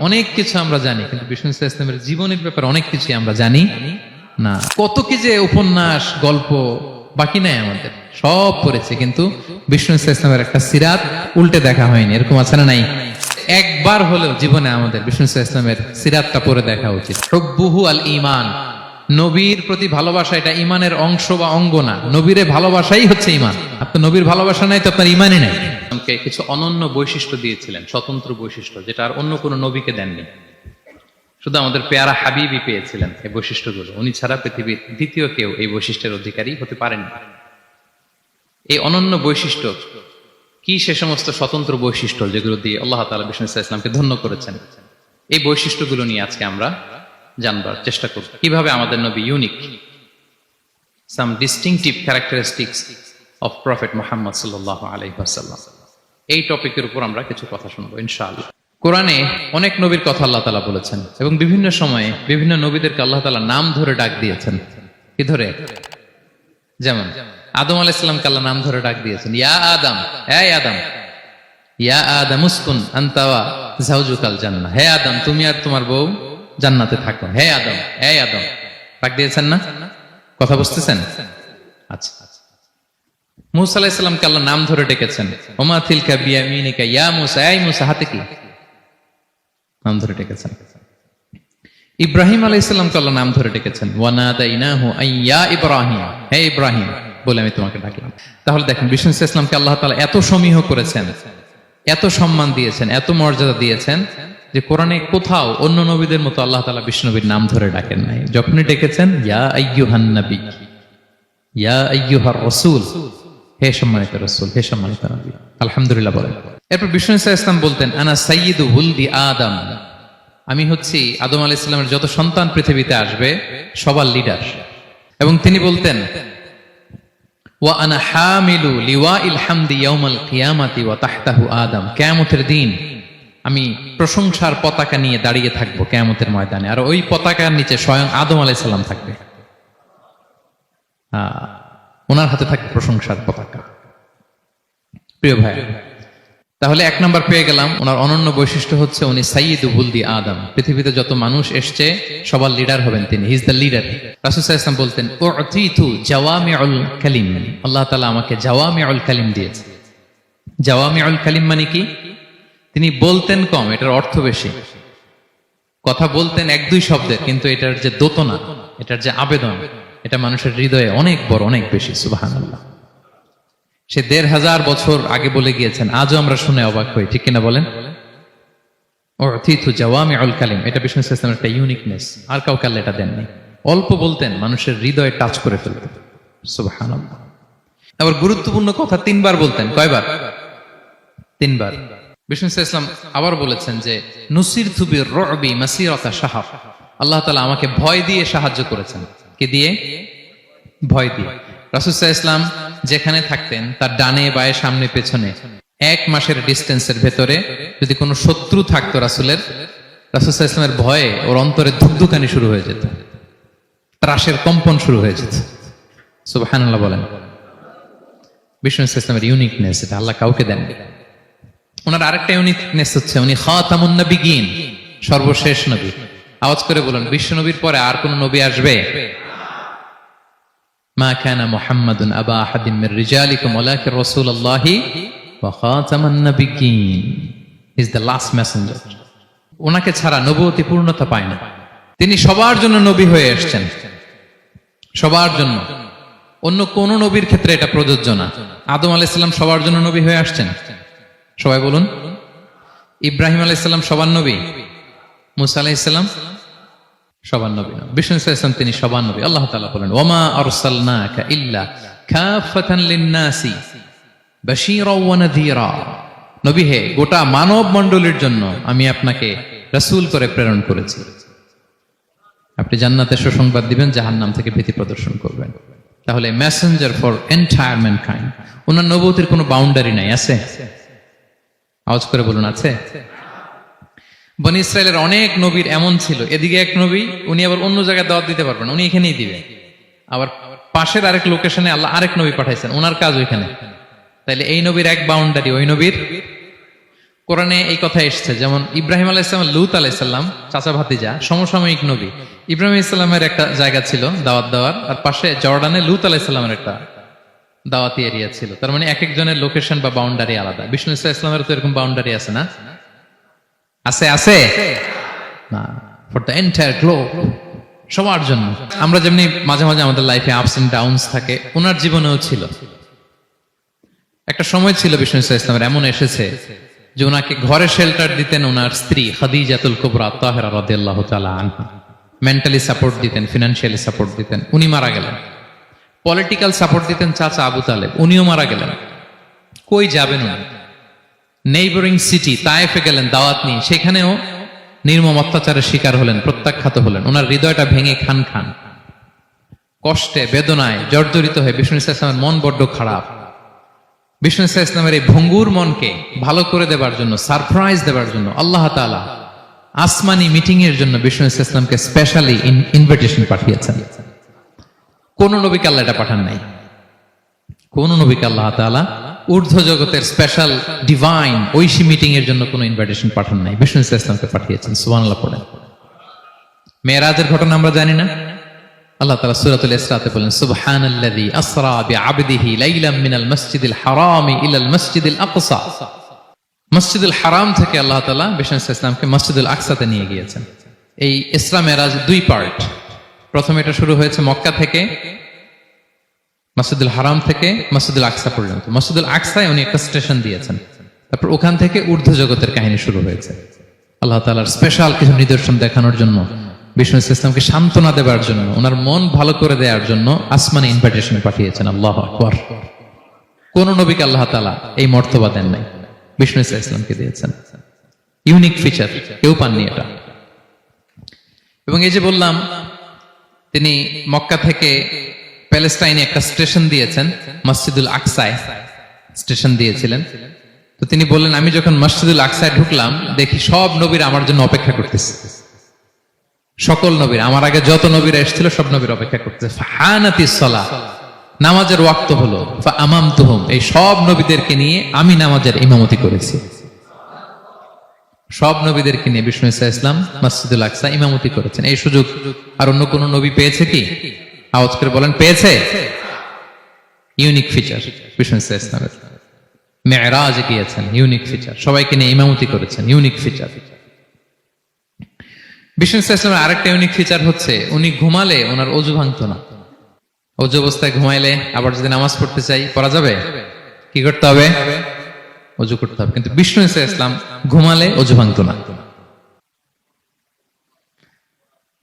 অনেক কিছু আমরা জানি, কিন্তু বিষ্ণু ইসলামের জীবনের ব্যাপারে অনেক কিছু আমরা জানি না। কত কি যে উপন্যাস গল্প বাকি নাই আমাদের, সব পড়েছে, কিন্তু বিষ্ণু ইসলামের একটা সিরাত উল্টে দেখা হয়নি। এরকম আছে না নাই? একবার হলেও জীবনে আমাদের বিষ্ণু ইসলামের সিরাতটা পড়ে দেখা উচিত। হুব্বুহু আল ঈমান, নবীর প্রতি ভালোবাসা এটা ইমানের অংশ বা অঙ্গ না। নবীরে ভালোবাসাই হচ্ছে ইমান। আপনার নবীর ভালোবাসা নাই তো আপনার ইমানই নাই। আমাকে কিছু অনন্য বৈশিষ্ট্য দিয়েছিলেন, স্বতন্ত্র বৈশিষ্ট্য, যেটা আর অন্য কোনো নবীকে দেননি। শুধু আমাদের পেয়ারা হাবিবই পেয়েছিলেন এই বৈশিষ্ট্যগুলো। উনি ছাড়া পৃথিবীর দ্বিতীয় কেউ এই বৈশিষ্ট্যের অধিকারী হতে পারেন। এই অনন্য বৈশিষ্ট্য কি? সে সমস্ত স্বতন্ত্র বৈশিষ্ট্য যেগুলো দিয়ে আল্লাহ তাআলা বিষ্ণু ইসলামকে ধন্য করেছেন। এই বৈশিষ্ট্যগুলো নিয়ে আজকে আমরা জানবার চেষ্টা করব, কিভাবে আমাদের নবী unique, some distinctive characteristics of prophet Muhammad সাল্লাল্লাহু আলাইহি ওয়াসাল্লাম। এই টপিকের উপর আমরা কিছু কথা শুনবো ইনশাআল্লাহ। কোরআনে অনেক নবীর কথা আল্লাহ তাআলা বলেছেন এবং বিভিন্ন সময়ে বিভিন্ন নবীদেরকে আল্লাহ তাআলা নাম ধরে ডাক দিয়েছেন। কি ধরে? যেমন আদম আলাইহিস সালামকে আল্লাহ নাম ধরে ডাক দিয়েছেন, ইয়া আদম, এই আদম, ইয়া আদম উসকুন আনতা ওয়া যাওজুকাল জান্নাহ, হে আদম তুমি আর তোমার বউ জান্নাতে থাকো, হে আদম, এই আদম, ডাক দিয়েছেন না? কথা বুঝতেছেন? আচ্ছা। মুসা আলাইহিস সালামকে আল্লাহ নাম ধরে ডেকেছেন, ওমা তিলকা বিয়ামিনিকা ইয়া মুসা, এই মুসা হাতে কি? নাম ধরে ডেকেছেন। ইব্রাহিম আলাইহিস সালামকে আল্লাহ নাম ধরে ডেকেছেন, ওয়া নাদাইনাহু আইয়া ইব্রাহিম, হে ইব্রাহিম বলে আমি তোমাকে ডাকলাম। তাহলে দেখেন বিষ্ণু ইসলামকে আল্লাহ তাআলা এত সমীহ করেছেন, এত সম্মান দিয়েছেন, এত মর্যাদা দিয়েছেন যে কোরআনে কোথাও অন্য নবীদের মতো আল্লাহ তাআলা বিষ্ণু নবীর নাম ধরে ডাকেন নাই। যখনই ডেকেছেন ইয়া আইয়ুহান নবী, ইয়া আইয়ুহার রাসূল, হে সম্মানিত রাসূল, হে সম্মানিত নবী। আলহামদুলিল্লাহ বলেন। এরপর বিষ্ণু ইসলাম বলতেন, আনা সাইয়্যিদু হুলদি আদম, আমি হচ্ছি আদম আলাইহিস সালামের যত সন্তান পৃথিবীতে আসবে সবার লিডার। এবং তিনি বলতেন, ওয়া আনা হামিলু লিওয়াইল হামদি ইয়াউমাল কিয়ামাতি ওয়া তাহতাহু আদম, কিয়ামতের দিন আমি প্রশংসার পতাকা নিয়ে দাঁড়িয়ে থাকবো কিয়ামতের ময়দানে, আর ওই পতাকার নিচে স্বয়ং আদম আলাইহিস সালাম থাকবে। ওনার হাতে থাকবে প্রশংসার পতাকা। প্রিয় ভাই, তাহলে এক নম্বর পেয়ে গেলাম, ওনার অনন্য বৈশিষ্ট্য হচ্ছে উনি সাইয়্যিদু বুলদি আদম। পৃথিবীতে যত মানুষ এসছে সবার লিডার হবেন তিনি, হি ইজ দ্য লিডার। রাসূল সাল্লাল্লাহু আলাইহি ওয়াসাল্লাম বলতেন, উতিতু জাওয়ামিউল কালিম, আল্লাহ তাআলা আমাকে জাওয়ামিউল কালিম দিয়েছে। জাওয়ামিউল কালিম মানে কি? তিনি বলতেন কম, এটার অর্থ বেশি। কথা বলতেন এক দুই শব্দের, কিন্তু এটার যে দোতনা, এটার যে আবেদন, এটা মানুষের হৃদয়ে অনেক বড়, অনেক বেশি। সুবহানাল্লাহ। সে ১৫০০ বছর আগে বলে গিয়েছেন, আজও আমরা শুনে অবাক হই, ঠিক কিনা বলেন? উতিতু জাওয়ামিউল কালিম, এটা বিষ্ণু ইসলামের একটা ইউনিকনেস, আর কাউকে আল্লাহ এটা দেননি। অল্প বলতেন, মানুষের হৃদয়ে টাচ করে ফেলতেন। সুবহানাল্লাহ। আবার গুরুত্বপূর্ণ কথা ৩ বার বলতেন। কয়বার? ৩ বার। বিষ্ণু ইসলাম আবার বলেছেন যে নুসিরতু বির-রু'বি মাসিরাতা শাহর, আল্লাহ তাআলা আমাকে ভয় দিয়ে সাহায্য করেছেন। কি দিয়ে? ভয় দিয়ে। রাসূল সাল্লাল্লাহু আলাইহি ওয়াসাল্লাম যেখানে থাকতেন তার ডানে বায়ে সামনে পেছনে 1 মাসের ডিস্টেন্সের ভেতরে যদি কোনো শত্রু থাকতো রাসূলের, রাসূল সাল্লাল্লাহু আলাইহি ওয়াসাল্লামের ভয়ে ওর অন্তরে ধুকধুকানি শুরু হয়ে যেত, ত্রাসের কম্পন শুরু হয়ে যেত। সুবহানাল্লাহ বলেন। বিষ্ণু ইসলামের ইউনিকনেস, এটা আল্লাহ কাউকে দেননি। ওনার আরেকটা ইউনিকনেস হচ্ছে উনি খাতামুন নবিয়্যিন, সর্বশেষ নবী। আওয়াজ করে বলুন, বিশ্ব নবীর পরে আর কোন নবী আসবে? মা কানা মুহাম্মাদুন আবা আহাদিম মির রিজালিকুম ওয়ালাকিন রাসূলুল্লাহি ওয়া খাতামান নবিয়্যিন, ইজ দ্য লাস্ট মেসেঞ্জার। ওনাকে ছাড়া নবুয়তি পূর্ণতা পায় না। তিনি সবার জন্য নবী হয়ে এসেছেন, সবার জন্য। অন্য কোন নবীর ক্ষেত্রে এটা প্রযোজ্য না। আদম আলাইহিস সালাম সবার জন্য নবী হয়ে আসছেন, সবাই বলুন। ইব্রাহিম আলাইহিস সালাম সবার নবী, মুসা আলাইহিস সালাম সবার নবী না। বিষ্ণু ইসলাম তিনি সবার নবী। আল্লাহ তাআলা বলেন, ওয়ামা আরসালনাকা ইল্লা কাফাতান লিন-নাসি বাশীরাও ওয়া নাযীরা, নবী হে, গোটা মানব মণ্ডলীর জন্য আমি আপনাকে রাসূল করে প্রেরণ করেছি। আপনি জান্নাতের সুসংবাদ দিবেন, জাহান্নাম থেকে ভীতি প্রদর্শন করবেন। তাহলে মেসেঞ্জার ফর এন্টায়ার ম্যানকাইন্ড। ওনার নবুয়তির কোনো বাউন্ডারি নাই, আছে? আওয়াজ করে বলুন, আছে? বনি ইসরায়েলের অনেক নবীর এমন ছিল, এদিকে এক নবী, উনি আবার অন্য জায়গায় দাওয়াত দিতে পারবেন, উনি এখানেই দিবেন। আবার পাশের আরেক লোকেশনে আল্লাহ আরেক নবী পাঠাইছেন, ওনার কাজ ওইখানে। তাইলে এই নবীর এক বাউন্ডারি, ওই নবীর কোরআনে এই কথা এসছে, যেমন ইব্রাহিম আলাইহিস সালাম, লূত আলাইহিস সালাম চাচা ভাতিজা, সমসাময়িক নবী। ইব্রাহিম আলাইহিস সালামের একটা জায়গা ছিল দাওয়াত দেওয়ার, আর পাশে জর্ডানে লূত আলাইহিস সালামের একটা দাওয়াতি এরিয়া ছিল। তার মানে এক একজনের লোকেশন বা বাউন্ডারি আলাদা। বিষ্ণু ইসলামের তো এরকম বাউন্ডারি আছে না? আছে না, ফর দ্য এন্টায়ার গ্লোব, সবার জন্য। আমরা যেমনি মাঝে মাঝে আমাদের লাইফে আপস এন্ড ডাউনস থাকে, ওনার জীবনেও ছিল। একটা সময় ছিল বিষ্ণু ইসলামের এমন এসেছে যে ওনাকে ঘরে শেল্টার দিতেন ওনার স্ত্রী খাদিজাতুল কুবরা তাহেরা রাদিয়াল্লাহু তাআলা আনহা, মেন্টালি সাপোর্ট দিতেন, ফিনান্সিয়ালি সাপোর্ট দিতেন। উনি মারা গেলেন। পলিটিক্যাল সাপোর্ট দিতেন চাচা আবু তালেব, উনিও মারা গেলেন। কই যাবেন উনি? নেইবরিং সিটি তায়েফে গেলেন দাওয়াত নিয়ে, সেখানেও নির্মম অত্যাচারের শিকার হলেন, প্রত্যাখ্যাত হলেন। ওনার হৃদয়টা ভেঙে খান খান, কষ্টে বেদনায় জর্জরিত হয়ে বিষ্ণু ইসলামের মন বড্ড খারাপ। বিষ্ণু ইসলামের এই ভঙ্গুর মনকে ভালো করে দেবার জন্য, সারপ্রাইজ দেবার জন্য আল্লাহ তাআলা আসমানি মিটিং এর জন্য বিষ্ণু ইসলামকে স্পেশালি ইনভিটেশন পাঠিয়েছেন। কোন নবীকে আল্লাহ এটা পাঠান নাই। কোন নবীকে আল্লাহ তাআলা ঊর্ধ্ব জগতের স্পেশাল ডিভাইন ঐশী মিটিং এর জন্য কোন ইনভিটেশন পাঠান নাই, বিষ্ণু ইসলামকে পাঠিয়েছেন। সুবহানাল্লাহ পড়েন। মেরাজের ঘটনা আমরা জানি না? আল্লাহ তাআলা সূরাতুল ইসরাতে বলেন, সুবহানাল্লাযী আসরা বিআবদিহি লাইলাম মিনাল মাসজিদিল হারামি ইলাল মাসজিদিল আকসা। মসজিদুল হারাম থেকে আল্লাহ তাআলা বিষ্ণু ইসলামকে মসজিদুল আকসাতে নিয়ে গিয়েছেন। এই ইসরা মেরাজ দুই পার্ট। প্রথমে এটা শুরু হয়েছে মক্কা থেকে, মসজিদুল হারাম থেকে মসজিদুল আকসা পর্যন্ত। মসজিদুল আকসায় উনি একটা স্টেশন দিয়েছেন, তারপর ওখান থেকে ঊর্ধ্ব জগতের কাহিনী শুরু হয়েছে। আল্লাহ তাআলার স্পেশাল কিছু নিদর্শন দেখানোর জন্য, বিষ্ণু ইসলামকে সান্ত্বনা দেবার জন্য, ওনার মন ভালো করে দেওয়ার জন্য আসমানে ইনভিটেশন পাঠিয়েছেন। আল্লাহু আকবার। কোন নবীকে আল্লাহ তাআলা এই মর্তবা দেন নাই, বিষ্ণু ইসলামকে দিয়েছেন। ইউনিক ফিচার, কেউ পাননি এটা। এবং এই যে বললাম, তিনি মক্কা থেকে প্যালেস্টাইনে একটা স্টেশন দিয়েছেন, মসজিদুল আকসায় স্টেশন দিয়েছিলেন। তো তিনি বললেন, আমি যখন মসজিদুল আকসায় ঢুকলাম, দেখি সব নবীরা আমার জন্য অপেক্ষা করতেছে। সকল নবীর, আমার আগে যত নবীরা এসেছিল সব নবীর অপেক্ষা করতেছে। ফাহানাতিস সালাহ, নামাজের ওয়াক্ত হলো। ফাআমামতুহুম, এই সব নবীদেরকে নিয়ে আমি নামাজের ইমামতি করেছি। সব নবীদেরকে নিয়ে বিষ্ণু ইসলাম মসজিদুল আকসা ইমামতি করেছেন। এই সুযোগ আর অন্য কোন নবী পেয়েছে কি? আওয়াজ করে বলেন, পেয়েছে? ইউনিক ফিচার বিষ্ণু ইসলামের। মেরাজে গিয়েছেন, ইউনিক ফিচার। সবাইকে নিয়ে ইমামতি করেছেন, ইউনিক ফিচার। বিষ্ণু ইসলামের আরেকটা ইউনিক ফিচার হচ্ছে, উনি ঘুমালে ওনার অজু ভাঙতো না। অজু অবস্থায় ঘুমাইলে আবার যদি নামাজ পড়তে চাই, পড়া যাবে? কি করতে হবে? অজু করতে হবে। কিন্তু বিষ্ণু ইসলাম ঘুমালে অজু ভাঙতো না।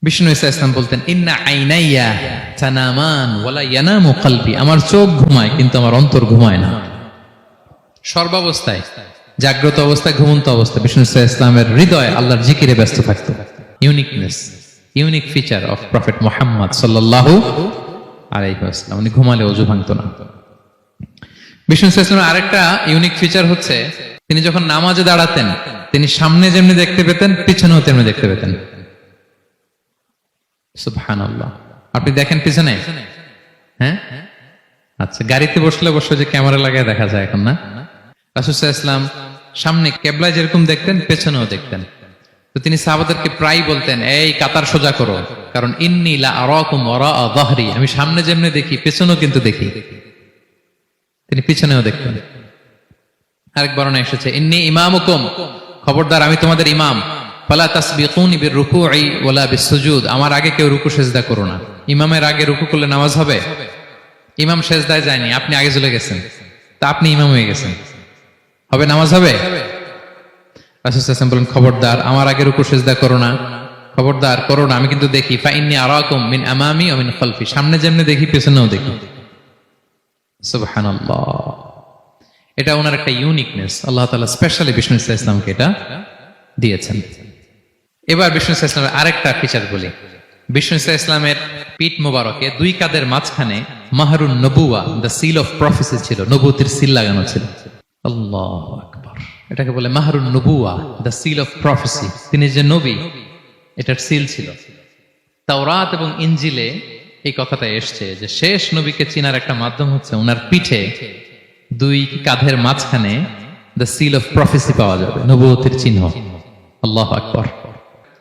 বিষ্ণু ইসলাম বলতেন, ইন্না আইনাইয়া তানামান ওয়ালা ইয়ানামু কলবি, আমার চোখ ঘুমায় কিন্তু আমার অন্তর ঘুমায় না। সর্বাবস্থায়, জাগ্রত অবস্থায়, ঘুমন্ত অবস্থায় বিষ্ণু ইসলামের হৃদয় আল্লাহর জিকিরে ব্যস্ত থাকতো। Uniqueness, unique feature of prophet Muhammad সাল্লাল্লাহু আলাইহি ওয়াসাল্লাম। উনি ঘুমালে অজু ভাঙতো না। বিষ্ণু ইসলামের আরেকটা ইউনিক ফিচার হচ্ছে, তিনি যখন নামাজে দাঁড়াতেন, তিনি সামনে যেমনি দেখতে পেতেন, পিছনেও তেমনি দেখতে পেতেন। সুবহানাল্লাহ। আপনি দেখেন পিছনে? হ্যাঁ, আচ্ছা। গাড়িতে বসলে অবশ্য যে ক্যামেরা লাগায় দেখা যায় এখন, না? রাসূল সাল্লাল্লাহু আলাইহি ওয়াসাল্লাম সামনে কিবলায় যেরকম দেখতেন, পেছনেও দেখতেন। তো তিনি সাহাবাদেরকে প্রায় বলতেন, এই কাতার সোজা করো, কারণ ইন্নী লা আরাকুম ওয়ারাআ যাহরি, আমি সামনে যেমনি দেখি পেছনেও কিন্তু দেখি। তিনি পিছনেও দেখতেন। আরেক বর্ণনা এসেছে, ইন্নী ইমামুকুম, খবরদার আমি তোমাদের ইমাম। ফালা তাসবিকুনি বিররুকুই ওয়ালা বিসসুজুদ, আমার আগে কেউ রুকু সিজদা করো না। ইমামের আগে রুকু করলে নামাজ হবে? ইমাম সিজদায় যায়নি, আপনি আগে চলে গেছেন, তা আপনি ইমাম হয়ে গেছেন, হবে? নামাজ হবে? রাসূল সাল্লাল্লাহু আলাইহি ওয়াসাল্লাম বলেন, খবরদার আমার আগে রুকু সিজদা করো না, খবরদার করো না, আমি কিন্তু দেখি। ফা ইন্নী আরাকুম মিন আমামি ওয়া মিন খালফি, সামনে যেমনি দেখি পেছনেও দেখি। সুবহানাল্লাহ। এটা ওনার একটা ইউনিকনেস। আল্লাহ তাআলা স্পেশালি বিষ্ণু ইসলামকে এটা দিয়েছেন। এবার বিষ্ণু ইসলামের আরেকটা ফিচার বলি। বিষ্ণু ইসলামের পিঠ মোবারকে দুই কাঁধের মাঝখানে মাহরুন নবুয়া, দ্য সিল অফ প্রফেসি ছিল, নবুয়তের সিল লাগানো ছিল। আল্লাহু আকবার। এটাকে বলে মাহরুন নবুয়া, দ্য সিল অফ প্রফেসি। তিনি যে নবী, এটার সিল ছিল। তাওরাত এবং ইনজিলে এই কথাটা এসছে যে শেষ নবীকে চিনার একটা মাধ্যম হচ্ছে ওনার পিঠে দুই কাঁধের মাঝখানে দ্য সিল অফ প্রফেসি পাওয়া যাবে, নবুয়তের চিহ্ন। আল্লাহু আকবার।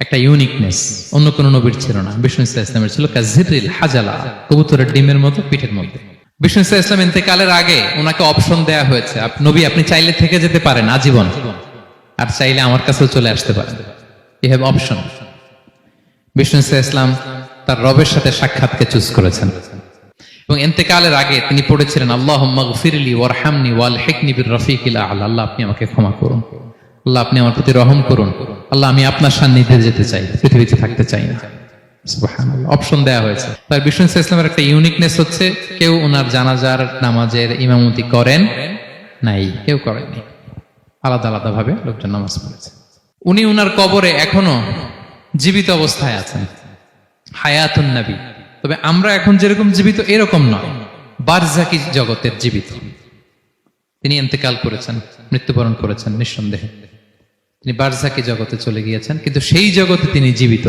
একটা ইউনিকনেস অন্য কোন নবীর ছিল না, বিষ্ণু ইসা ইসলামের ছিল কাজিরিল হাজালা, কবুতরের ডিমের মতো পিঠের মধ্যে। বিষ্ণু ইসা ইসলাম ইন্তেকালের আগে ওনাকে অপশন দেয়া হয়েছে, নবী আপনি চাইলে থেকে যেতে পারেন আজীবন, আর চাইলে আমার কাছেও চলে আসতে পারেন, ইউ হ্যাভ অপশন। বিষ্ণু ইসা ইসলাম তার রবের সাথে সাক্ষাৎকে চুজ করেছেন এবং ইন্তেকালের আগে তিনি পড়েছিলেন আল্লাহুম্মা গফিরলি ওয়ারহামনি ওয়ালহিকনি বির রফিকিল আ'লা, আল্লাহ আপনি আমাকে ক্ষমা করুন, আল্লাহ আপনি আমার প্রতি রহম করুন, আল্লাহ আমি আপনার সান্নিধ্যে যেতে চাই, পৃথিবীতে থাকতে চাই না। সুবহানাল্লাহ, অপশন দেয়া হয়েছে। তার বিষ্ণু ইসলামের একটা ইউনিকনেস হচ্ছে কেউ ওনার জানাজার নামাজের ইমামতি করেন নাই, কেউ করেননি, আলাদা আলাদা ভাবে লোকজন নামাজ পড়েছে। উনি ওনার কবরে এখনো জীবিত অবস্থায় আছেন, হায়াতুন নবী। তবে আমরা এখন যেরকম জীবিত এরকম নয়, বারজাকি জগতের জীবিত। তিনি ইন্তেকাল করেছেন, মৃত্যুবরণ করেছেন নিঃসন্দেহে, তিনি বারজাকি জগতে চলে গিয়েছেন, কিন্তু সেই জগতে তিনি জীবিত।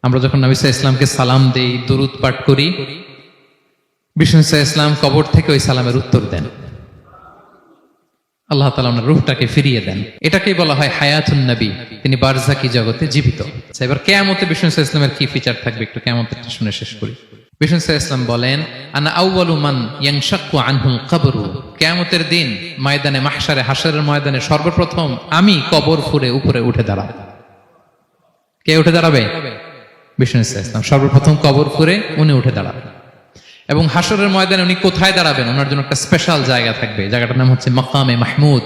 আমরা যখন নবী সাল্লাল্লাহু আলাইহি ওয়াসাল্লামকে সালাম দেই, দুরূদ পাঠ করি, বিষ্ণু সাল্লাল্লাহু আলাইহি ওয়াসাল্লাম কবর থেকে ওই সালামের উত্তর দেন, আল্লাহ তাআলা ওনার রূহটাকে ফিরিয়ে দেন। এটাকেই বলা হয় হায়াতুন নবী, তিনি বারজাকি জগতে জীবিত। এবার কিয়ামতে বিষ্ণু সাল্লাল্লাহু আলাইহি ওয়াসাল্লামের কি ফিচার থাকবে একটু কিয়ামতটা শুনে শেষ করি। বিষ্ণু সাল্লাল্লাহু আলাইহি ওয়াসাল্লাম বলেন আনা আউয়ালু মান ইয়ানশাক্কু আনহুল কবরু, কিয়ামতের দিন ময়দানে মাহশারে, হাশরের ময়দানে সর্বপ্রথম আমি কবর ফুঁড়ে উপরে উঠে দাঁড়াবো। কে উঠে দাঁড়াবে? বিষ্ণু সাল্লাল্লাহু আলাইহি ওয়াসাল্লাম সর্বপ্রথম কবর ফুঁড়ে উনি উঠে দাঁড়াবেন। এবং হাশরের ময়দানে উনি কোথায় দাঁড়াবেন? ওনার জন্য একটা স্পেশাল জায়গা থাকবে, জায়গাটার নাম হচ্ছে মাকামে মাহমুদ।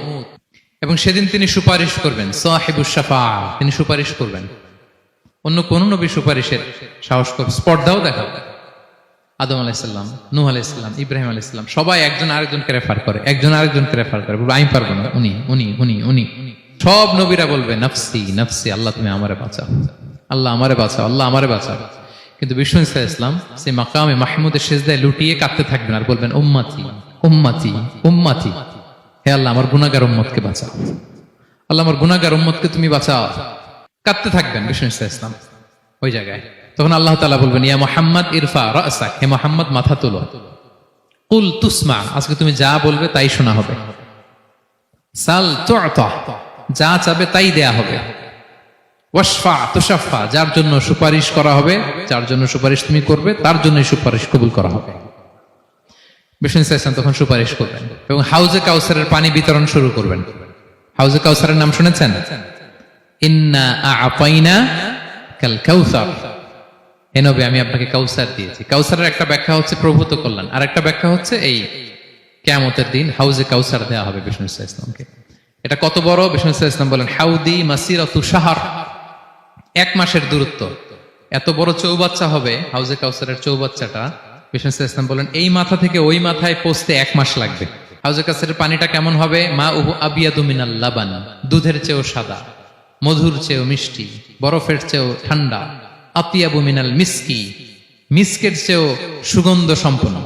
এবং সেদিন তিনি সুপারিশ করবেন, সাহিবুশ শাফাআহ, তিনি সুপারিশ করবেন। অন্য কোন নবী সুপারিশের সাহস করবে, স্পর্ধাও দেখাবে। আদম আলাইহিস সালাম, নূহ আলাইহিস সালাম, ইব্রাহিম আলাইহিস সালাম সবাই একজন আরেকজনকে রেফার করে, একজন আরেকজনকে রেফার করে, বলবে আমি পারবো না, উনি উনি উনি উনি। সব নবীরা বলবে নাফসি নাফসি, আল্লাহ তুমি আমারে বাঁচাও, আল্লাহ আমারে বাঁচাও, আল্লাহ আমারে বাঁচাও। কিন্তু বিষ্ণু ইসা ইসলাম সেই মাকামে মাহমুদের সিজদায় লুটিয়ে কাঁদতে থাকবেন আর বলবেন উম্মতি উম্মতি উম্মতি, হে আল্লাহ আমার গুনাহগার উম্মতকে বাঁচাও, আল্লাহ আমার গুনাহগার উম্মতকে তুমি বাঁচাও। কাঁদতে থাকবেন বিষ্ণু ইসা ইসলাম ওই জায়গায়। তখন আল্লাহ তাআলা বলবেন ইয়া মুহাম্মদ ইরফা রাসাক, হে মুহাম্মদ মাথা তোলো, কুল তুসমা, আজকে তুমি যা বলবে তাই শোনা হবে, সাল তু'তা, যা চাবে তাই দেয়া হবে, ওয়াশফা তুশাফা, যার জন্য সুপারিশ করা হবে, যার জন্য সুপারিশ তুমি করবে তার জন্যই সুপারিশ কবুল করা হবে। বিষ্ণু ইসলাম তখন সুপারিশ করবেন এবং হাউজে কাউসারের পানি বিতরণ শুরু করবেন। হাউজে কাউসারের নাম শুনেছেন? ইন্না আ'তাইনা কাল কাউসার, হে নবী আমি আপনাকে কাউসার দিয়েছি। কাউসারের একটা ব্যাখ্যা হচ্ছে প্রভূত কল্যাণ, আর একটা ব্যাখ্যা হচ্ছে এই কিয়ামতের দিন হাউজে কাউসার দেওয়া হবে বিষ্ণু ইসলামকে। এটা কত বড়? বিষ্ণু ইসলাম বলেন হাউদি মাসিরাতু শাহর, 1 মাসের দূরত্ব। এত বড় চৌবাচ্চা হবে হাউজে কাউসারের চৌবাচ্চাটা। বিষ্ণু ইসলাম বলেন এই মাথা থেকে ওই মাথায় পৌঁছতে 1 মাস লাগবে। হাউজে কাউসারের পানিটা কেমন হবে? মা উহু আবিয়াদু মিনাল লাবান, দুধের চেয়েও সাদা, মধুর চেয়েও মিষ্টি, বরফের চেয়েও ঠান্ডা, আতিয়াবু মিনাল মিসকি, মিসকের চেয়েও সুগন্ধ সম্পন্ন,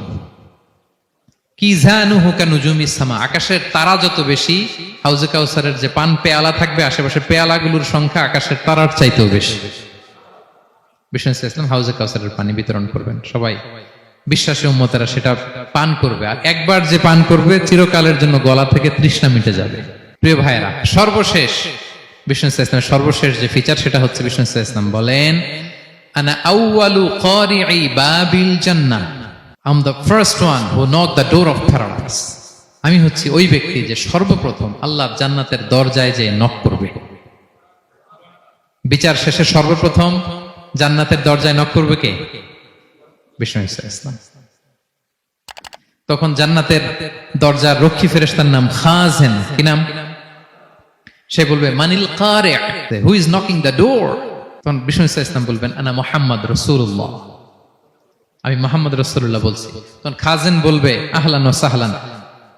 কিজানুহু কানুজুমিস সামা, আকাশের তারা যত বেশি, হাউজে কাউসারের যে পান পেয়ালা থাকবে আশেপাশে পেয়ালাগুলোর সংখ্যা আকাশের তারার চাইতেও বেশি। বিষ্ণু ইসলাম হাউজে কাউসারের পানি বিতরণ করবেন, সবাই বিশ্বাসী উম্মতেরা সেটা পান করবে, আর একবার যে পান করবে চিরকালের জন্য গলা থেকে তৃষ্ণা মিটে যাবে। প্রিয় ভাইয়েরা, সর্বশেষ বিষ্ণু ইসলামের সর্বশেষ যে ফিচার সেটা হচ্ছে বিষ্ণু ইসলাম বলেন আনা আউয়ালু কারিই বাবিল জান্নাহ, I am the first one who knock the door of paradise, আমি হচ্ছি ওই ব্যক্তি যে সর্বপ্রথম আল্লাহর জান্নাতের দরজায় যে নক করবে। বিচার শেষে সর্বপ্রথম জান্নাতের দরজায় নক করবে কে? বিষ্ণু ইসলাম। তখন জান্নাতের দরজার রক্ষী ফেরেশতার নাম খাজেন, কি নাম? সে বলবে মানিল কারি, who is knocking the door? তখন বিষ্ণু ইসলাম বলবেন আনা মুহাম্মদ রাসূলুল্লাহ, আমি মুহাম্মদ রাসূলুল্লাহ বলছি। তখন খাজেন বলবে আহলান ওয়া সাহলান,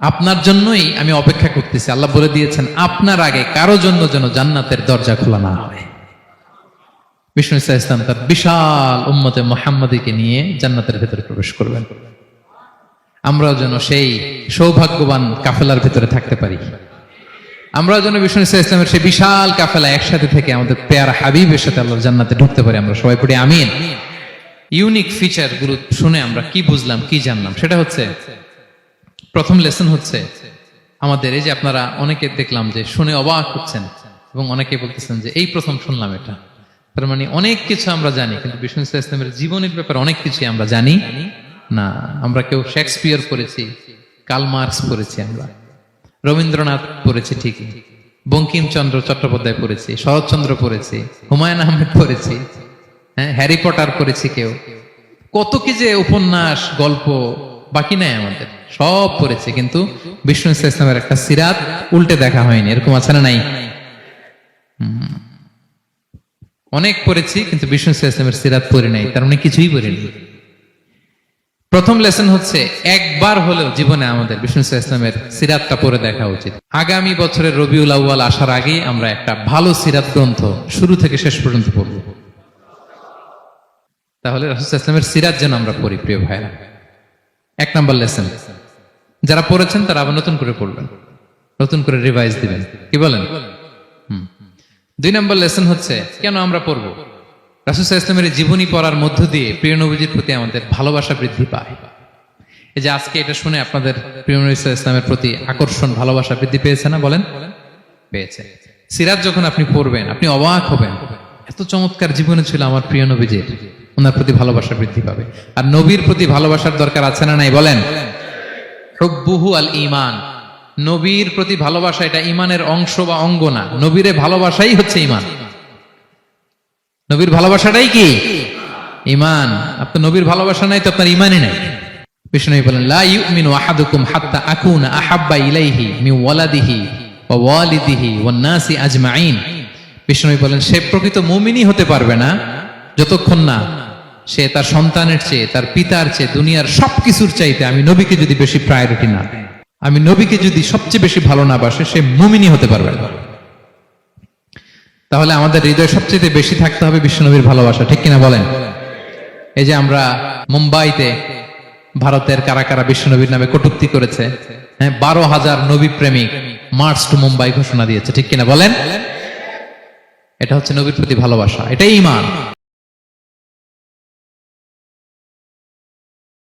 আপনার জন্যই আমি অপেক্ষা করতেছি, আল্লাহ বলে দিয়েছেন আপনার আগে কারো জন্য যেন জান্নাতের দরজা খোলা না হয়। বিষ্ণু ইসলাম তার বিশাল উম্মতে মুহাম্মাদীকে নিয়ে জান্নাতের ভেতরে প্রবেশ করবেন। আমরাও যেন সেই সৌভাগ্যবান কাফেলার ভেতরে থাকতে পারি, আমরাও যেন বিষ্ণু ইসলামের সেই বিশাল কাফেলা একসাথে থেকে আমাদের পেয়ারা হাবিবের সাথে আল্লাহর জান্নাতে ঢুকতে পারি। আমরা সবাই পড়ি আমিন। ইউনিক ফিচার গুলো শুনে আমরা কি বুঝলাম, কি জানলাম? সেটা হচ্ছে প্রথম লেসন হচ্ছে আমাদের এই যে আপনারা অনেকে দেখলাম যে শুনে অবাক হচ্ছেন এবং অনেকে বলতেছেন যে এই প্রথম শুনলাম এটা। তার মানে অনেক কিছু আমরা জানি, কিন্তু বিষ্ণু ইসলামের জীবনের ব্যাপারে অনেক কিছু আমরা জানি না। আমরা কেউ শেক্সপিয়ার পড়েছি, কার্ল মার্কস পড়েছি, আমরা রবীন্দ্রনাথ পড়েছি ঠিকই, বঙ্কিমচন্দ্র চট্টোপাধ্যায় পড়েছি, শরৎচন্দ্র পড়েছি, হুমায়ুন আহমেদ পড়েছি, হ্যাঁ, হ্যারি পটার পড়েছি কেউ। কত কি যে উপন্যাস গল্প বাকি নাই আমাদের, সব পড়েছে, কিন্তু বিষ্ণু ইসলামের একটা সিরাত উল্টে দেখা হয়নি। এরকম আছে না নাই? অনেক পড়েছি কিন্তু বিষ্ণু ইসলামের সিরাত পড়ি নাই, তার মানে কিছুই পড়িনি। প্রথম লেসন হচ্ছে একবার হলেও জীবনে আমাদের বিষ্ণু ইসলামের সিরাতটা পড়ে দেখা উচিত। আগামী বছরের রবিউল আউয়াল আসার আগেই আমরা একটা ভালো সিরাত গ্রন্থ শুরু থেকে শেষ পর্যন্ত পড়ব। তাহলে রাসূল ইসলামের সিরাত যেন আমরা পড়ি প্রিয় ভাইরা। এক নাম্বার লেসন, যারা পড়েছেন তারা আবার নতুন করে পড়বেন, নতুন করে রিভাইজ দিবেন, কি বলেন? দুই নম্বর লেসন হচ্ছে কেন আমরা পড়বো। রাসূল ইসলামের জীবনী পড়ার মধ্য দিয়ে প্রিয় নবীজির প্রতি আমাদের ভালোবাসা বৃদ্ধি পায়। এই যে আজকে এটা শুনে আপনাদের প্রিয় নবী ইসলামের প্রতি আকর্ষণ, ভালোবাসা বৃদ্ধি পেয়েছে না? বলেন, পেয়েছে। সিরাত যখন আপনি পড়বেন আপনি অবাক হবেন, এত চমৎকার জীবনে ছিল আমার প্রিয় নবীজির, ওনার প্রতি ভালোবাসা বৃদ্ধি পাবে। আর নবীর প্রতি ভালোবাসার দরকার আছে না নাই? বলেন, হুব্বুহু আল ঈমান, নবীর প্রতি ভালোবাসা এটা ঈমানের অংশ বা অঙ্গ না, নবীরে ভালোবাসাই হচ্ছে ঈমান। নবীর ভালোবাসাটাই কি? ঈমান। আপনার নবীর ভালোবাসা নাই তো আপনার ঈমানই নাই। বিষ্ণু বলেন, লা ইউমিনু আহাদুকুম হাত্তা আকুনা আহাব্বা ইলাইহি মিন ওয়ালাদিহি ওয়া ওয়ালিদিহি ওয়ান নাসি আজমাইন। বিষ্ণু বলেন, সে প্রকৃত মুমিনই হতে পারবে না যতক্ষণ না সে তার সন্তানের চেয়ে, তার পিতার চেয়ে, দুনিয়ার সবকিছুর চাইতে আমি নবীকে যদি বেশি প্রায়োরিটি না দেয়, আমি নবীকে যদি সবচেয়ে বেশি ভালো না বাসে, সে মুমিনই হতে পারবে না। তাহলে আমাদের হৃদয়ে সবচেয়ে বেশি থাকতে হবে বিশ্বনবীর ভালোবাসা, ঠিক কিনা বলেন? এই যে আমরা মুম্বাইতে ভারতের কারা কারা বিশ্বনবীর নামে কটূক্তি করেছে, হ্যাঁ, 12,000 নবী প্রেমিক মার্চ টু মুম্বাই ঘোষণা দিয়েছে, ঠিক কিনা বলেন? এটা হচ্ছে নবীর প্রতি ভালোবাসা, এটাই ঈমান।